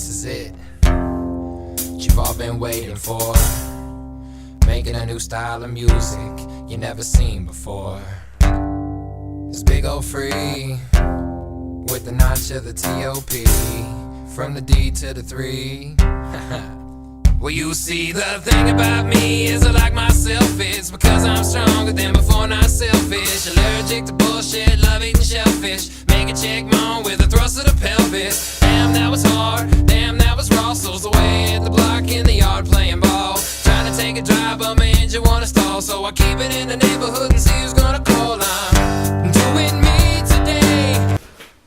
this is it. What you've all been waiting for. Making a new style of music you never seen before. It's big old free with the notch of the T.O.P. From the D to the 3. Well, you see, the thing about me is I like myself. It's because I'm stronger than before, not selfish. Allergic to bullshit, love eating shellfish. Make a check moan with a thrust of the pelvis. Damn, that was hard, damn, that was raw. So's away at the block in the yard playing ball. Trying to take a drive, but my engine wanna stall. So I keep it in the neighborhood and see who's gonna call. I'm doing me today.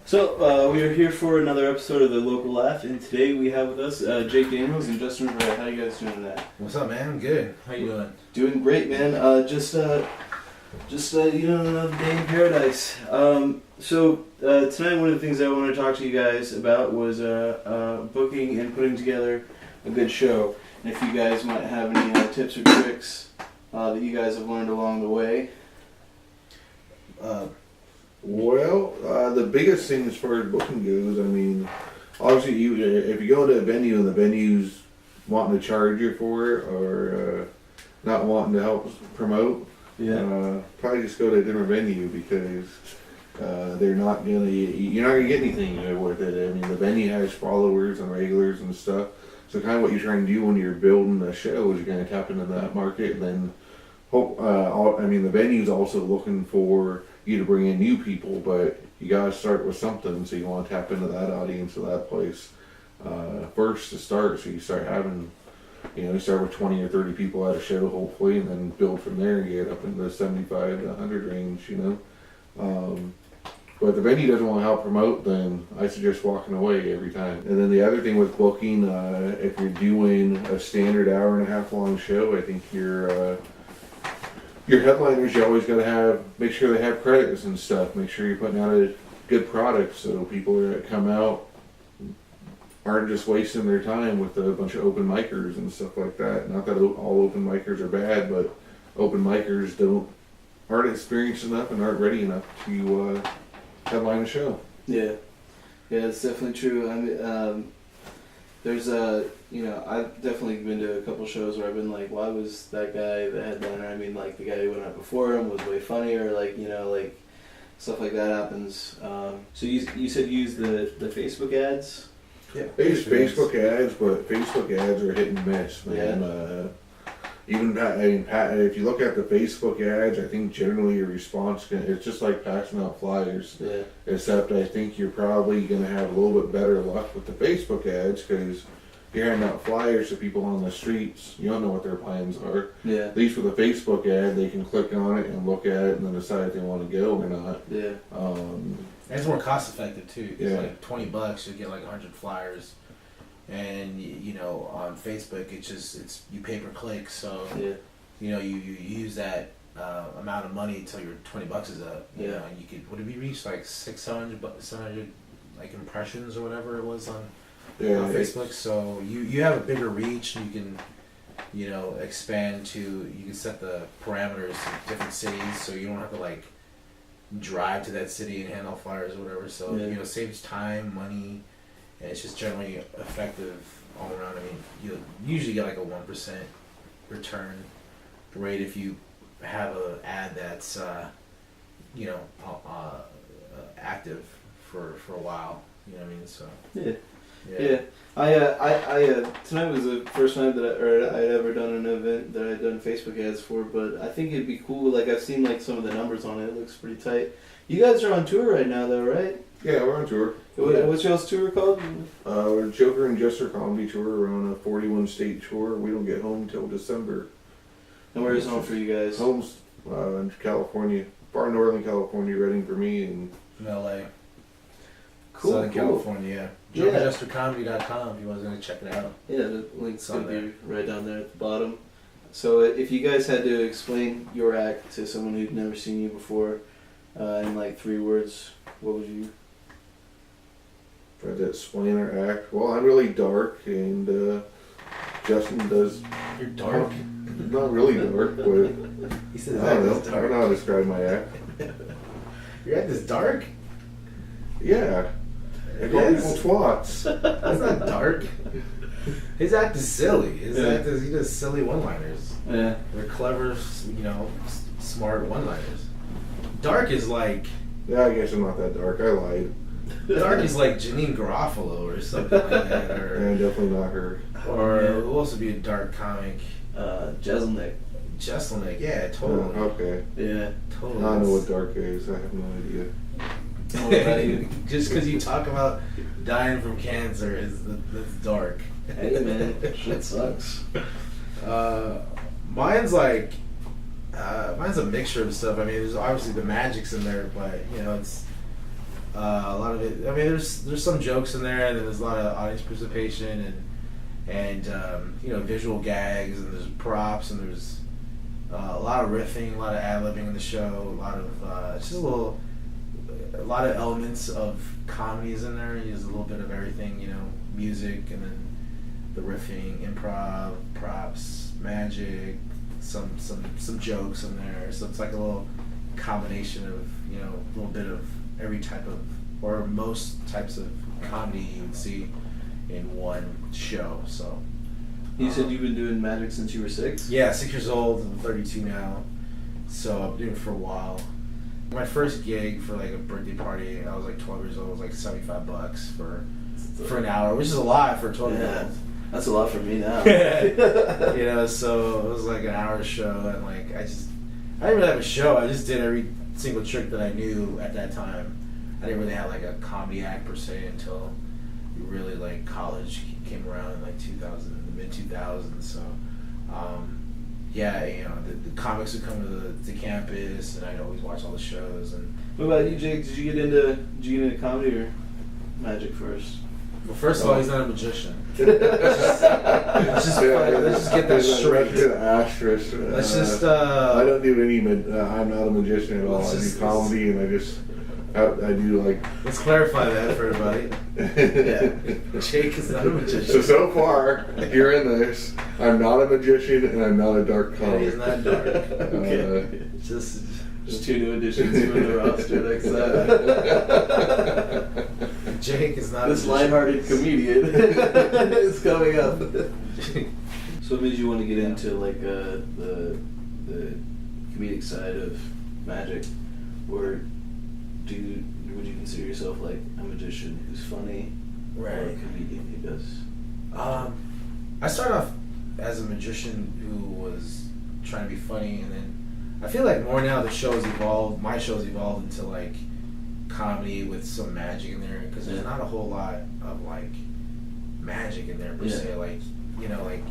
So, we are here for another episode of The Local Laugh, and today we have with us Jake Daniels and Justin Rivera. How you guys doing tonight? What's up, man? I'm good. How you doing? Doing great, man. Just another day in paradise. Tonight one of the things I want to talk to you guys about was booking and putting together a good show. And if you guys might have any tips or tricks that you guys have learned along the way. The biggest thing as far as booking goes, I mean, obviously, if you go to a venue and the venue's wanting to charge you for it or not wanting to help promote, probably just go to a different venue because you're not gonna get anything with it. I mean, the venue has followers and regulars and stuff, so kind of what you're trying to do when you're building a show is you're gonna tap into that market and then hope. The venue's also looking for you to bring in new people, but you gotta start with something, so you want to tap into that audience of that place first to start. So you start having, you start with 20 or 30 people at a show, hopefully, and then build from there and get up in the 75 to 100 range, But if the venue doesn't want to help promote, then I suggest walking away every time. And then the other thing with booking, if you're doing a standard hour and a half long show, I think your headliners, you always got to make sure they have credits and stuff. Make sure you're putting out a good product so people that come out aren't just wasting their time with a bunch of open micers and stuff like that. Not that all open micers are bad, but open micers aren't experienced enough and aren't ready enough to headline a show. Yeah, it's definitely true. I've definitely been to a couple shows where I've been like, why was that guy the headliner? I mean, like, the guy who went out before him was way funnier, stuff like that happens. So you said you use the Facebook ads? Yeah. I use Facebook ads, but Facebook ads are hit and miss, man. Yeah. If you look at the Facebook ads, I think generally your response it's just like passing out flyers. Yeah. Except I think you're probably going to have a little bit better luck with the Facebook ads because you're handing out flyers to people on the streets. You don't know what their plans are. Yeah. At least with a Facebook ad, they can click on it and look at it and then decide if they want to go or not. Yeah. And it's more cost effective too. It's like $20, you get like 100 flyers. And on Facebook, it's you pay per click, so you use that amount of money until your $20 is up. You know, and you could we reach like 600 like impressions or whatever it was on Facebook. So you have a bigger reach, and you can expand to, you can set the parameters in different cities, so you don't have to like drive to that city and hand out flyers or whatever. So it saves time, money. And it's just generally effective all around. I mean, you usually get like a 1% return rate if you have an ad that's active for a while. You know what I mean? So yeah. I tonight was the first time that I'd ever done an event that I'd done Facebook ads for, but I think it'd be cool. Like, I've seen like some of the numbers on it. It looks pretty tight. You guys are on tour right now, though, right? Yeah, we're on tour. What's y'all's tour called? We're Joker and Jester Comedy Tour. We're on a 41-state tour. We don't get home until December. And where's home for you guys? Home's in California, far northern California, Redding for me, and LA. Cool. Southern California. JokerJesterComedy.com if you want to check it out. Yeah, the link's going to be right down there at the bottom. So if you guys had to explain your act to someone who'd never seen you before in like 3 words, what would you... Try to explain our act. Well, I'm really dark, and Justin does... You're dark? Not really dark, but... He says I don't know. I don't know how to describe my act. Your act is dark? Yeah. They call people twats. That's not dark. His act is silly. He does silly one-liners. Yeah. They're clever, smart one-liners. Dark is like... Yeah, I guess I'm not that dark. I lied. Dark is like Janine Garofalo or something like that. Yeah, definitely not her. Or who else would be a dark comic? Jeselnik. Jeselnik, yeah, totally. Okay. Yeah. Totally. I don't know what dark is. I have no idea. Just because you talk about dying from cancer that's dark. Hey man, shit sucks. Mine's mine's a mixture of stuff. I mean, there's obviously the magic's in there, but it's a lot of it. I mean, there's some jokes in there, and then there's a lot of audience participation and visual gags, and there's props, and there's a lot of riffing, a lot of ad-libbing in the show, a lot of it's just a lot of elements of comedies in there. He uses a little bit of everything, music, and then the riffing, improv, props, magic, some jokes in there. So it's like a little combination of a little bit of every type of, or most types of comedy you would see in one show. So you said you've been doing magic since you were 6? Yeah, 6 years old. I'm 32 now, so I've been doing it for a while. My first gig for like a birthday party, I was like 12 years old. It was like $75 for an hour, which is a lot for a 12-year-old. That's a lot for me now. So it was like an hour show, and like I didn't really have a show. I just did every single trick that I knew at that time. I didn't really have like a comedy act per se until really like college came around in like 2000, the mid 2000s. So the comics would come to the campus, and I'd always watch all the shows. And what about you, Jake? Did you get into comedy or magic first? Well, first of all, he's not a magician. Let's just get that straight. That's an asterisk. Let's just. I don't do any. I'm not a magician at all. I do comedy, and I do like. Let's clarify that for everybody. Yeah, Jake is not a magician. So far, hearing this, I'm not a magician, and I'm not a dark comic. He's not dark. Okay. Just 2 new additions to the roster next time. Jake is not. This lighthearted comedian is coming up. So, what made you want to get into like the comedic side of magic, or would you consider yourself like a magician who's funny, or a comedian who does? I started off as a magician who was trying to be funny, and then I feel like more now the show's evolved. My show's evolved into like comedy with some magic in there, because there's not a whole lot of like magic in there per se. Like like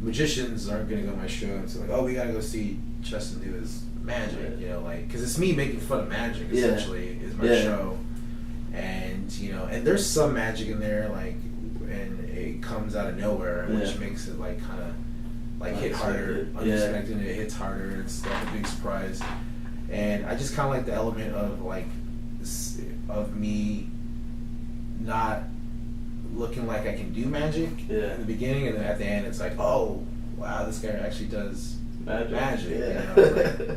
magicians aren't gonna go to my show and say like, oh, we gotta go see Cheston do his magic. Because it's me making fun of magic essentially is my show, and and there's some magic in there, like, and it comes out of nowhere, which makes it like kind of like hit harder, unexpected, and it hits harder. It's like a big surprise, and I just kind of like the element of like of me not looking like I can do magic in the beginning, and then at the end it's like, oh wow, this guy actually does magic.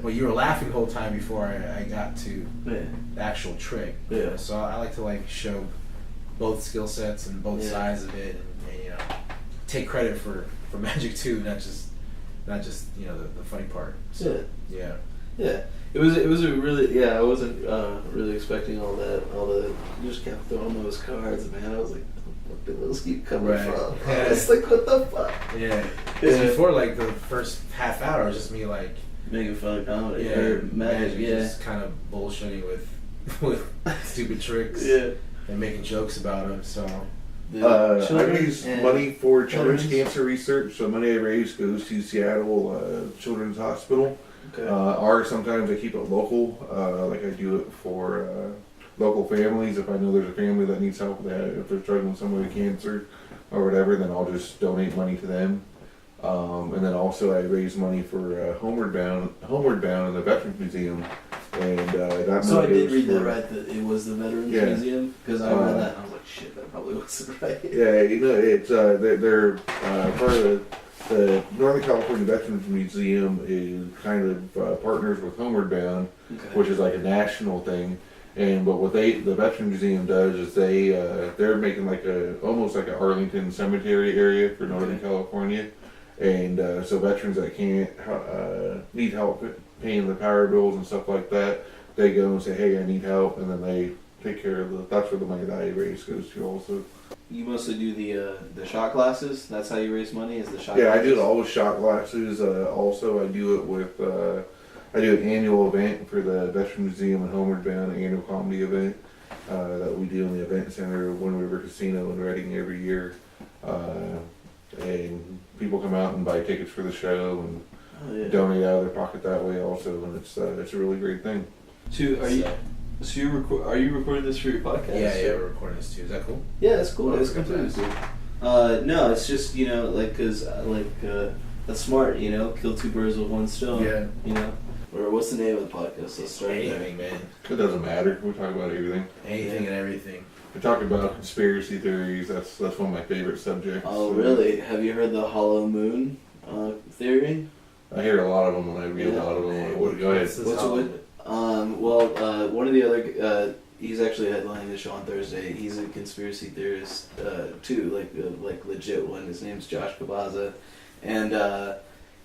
But you were laughing the whole time before I got to the actual trick. So I like to like show both skill sets and both sides of it, and take credit for magic too, not just the funny part. So yeah. It was a really I wasn't really expecting all that. You just kept throwing those cards, man. I was like, what did those keep coming from? I was like, what the fuck? Because before like the first half hour, it was just me like making fun of comedy, magic, just kind of bullshitting with stupid tricks, and making jokes about them. So. I raise money for children's cancer research, so money I raise goes to Seattle Children's Hospital. Okay. Or sometimes I keep it local, like I do it for local families. If I know there's a family that needs help with that, if they're struggling with somebody with cancer or whatever, then I'll just donate money to them. And then also I raise money for Homeward Bound in the Veterans Museum. And that so I did read that right, that it was the Veterans Museum, because I read that and I was like, shit, that probably wasn't right. Yeah, it's they're part of the Northern California Veterans Museum is kind of partners with Homeward Bound, which is like a national thing, But what the Veterans Museum does is they're making like almost like an Arlington cemetery area for Northern California, and so veterans that can't need help paying the power bills and stuff like that, they go and say, hey, I need help, and then they take care of that's where the money that I raise goes to also. You mostly do the shot glasses. That's how you raise money. Is the shot? Yeah, glasses? I do all the shot glasses. Also, I do it with I do an annual event for the Veterans Museum in Homeward Bound, an annual comedy event that we do in the event center of Wind River Casino in Reading every year. And people come out and buy tickets for the show and donate out of their pocket that way also, and it's a really great thing. Are you recording this for your podcast? Yeah, we're recording this too. Is that cool? Yeah, that's cool. That's completely cool. No, it's just, cause that's smart, kill two birds with one stone. Yeah. Or what's the name of the podcast? Let's start Anything, man. It doesn't matter. We talk about everything. Anything and everything. We talk about conspiracy theories. That's one of my favorite subjects. Oh, really? Have you heard the hollow moon theory? I hear a lot of them when I read a lot of them. Go ahead. One of the other, he's actually headlining the show on Thursday. He's a conspiracy theorist too, like legit one. His name's Josh Kabaza, and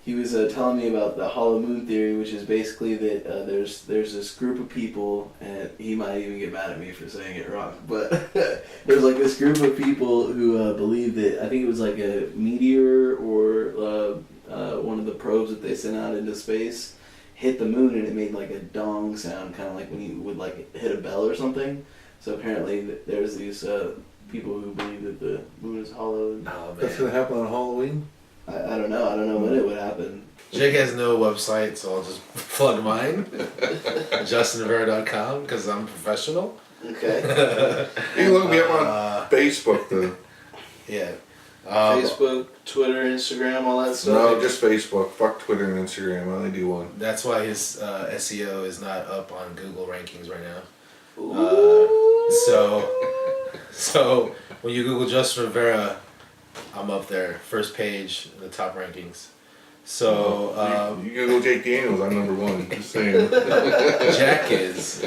he was telling me about the hollow moon theory, which is basically that there's this group of people, and he might even get mad at me for saying it wrong, but there's like this group of people who believe that, I think it was like a meteor or one of the probes that they sent out into space hit the moon, and it made like a dong sound, kind of like when you would like hit a bell or something. So apparently there's these people who believe that the moon is hollow. Oh, That's gonna happen on Halloween. I don't know. I don't know when it would happen. Jake has no website, so I'll just plug mine. JustinRivera.com, because I'm professional. Okay. You can look me up on Facebook though. Yeah. Facebook, Twitter, Instagram, all that stuff. No, just Facebook. Fuck Twitter and Instagram. I only do one. That's why his SEO is not up on Google rankings right now. So when you Google Justin Rivera, I'm up there, first page, the top rankings. So you Google Jake Daniels, I'm number one. Just saying. Jack is.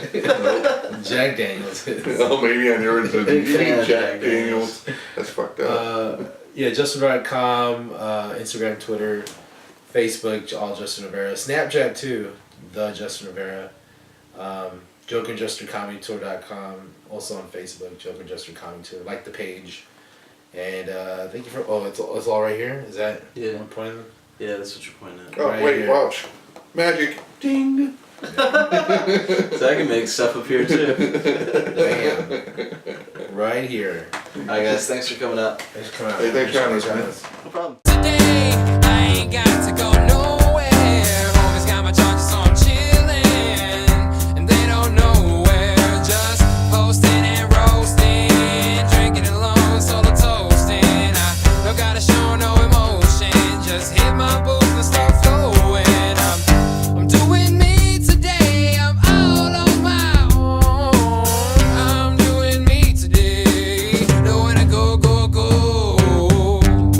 Jack Daniels is. Oh, maybe I never said Big fan of Jack Daniels. That's fucked up. Yeah, JustinRivera.com, Instagram, Twitter, Facebook, all Justin Rivera. Snapchat too, the Justin Rivera. JokerJusterComedyTour.com, also on Facebook, Joker Juster Comedy Tour. Like the page. And thank you for. It's all right here. Is that? Yeah. What I'm pointing? Yeah, that's what you're pointing at. Oh, right wait, here. watch. Magic. Ding. So I can make stuff up here too. Bam. Right here. Alright guys, thanks for coming out. Thanks for coming out. Hey, thanks for having us, man. No problem. Today, I ain't got to go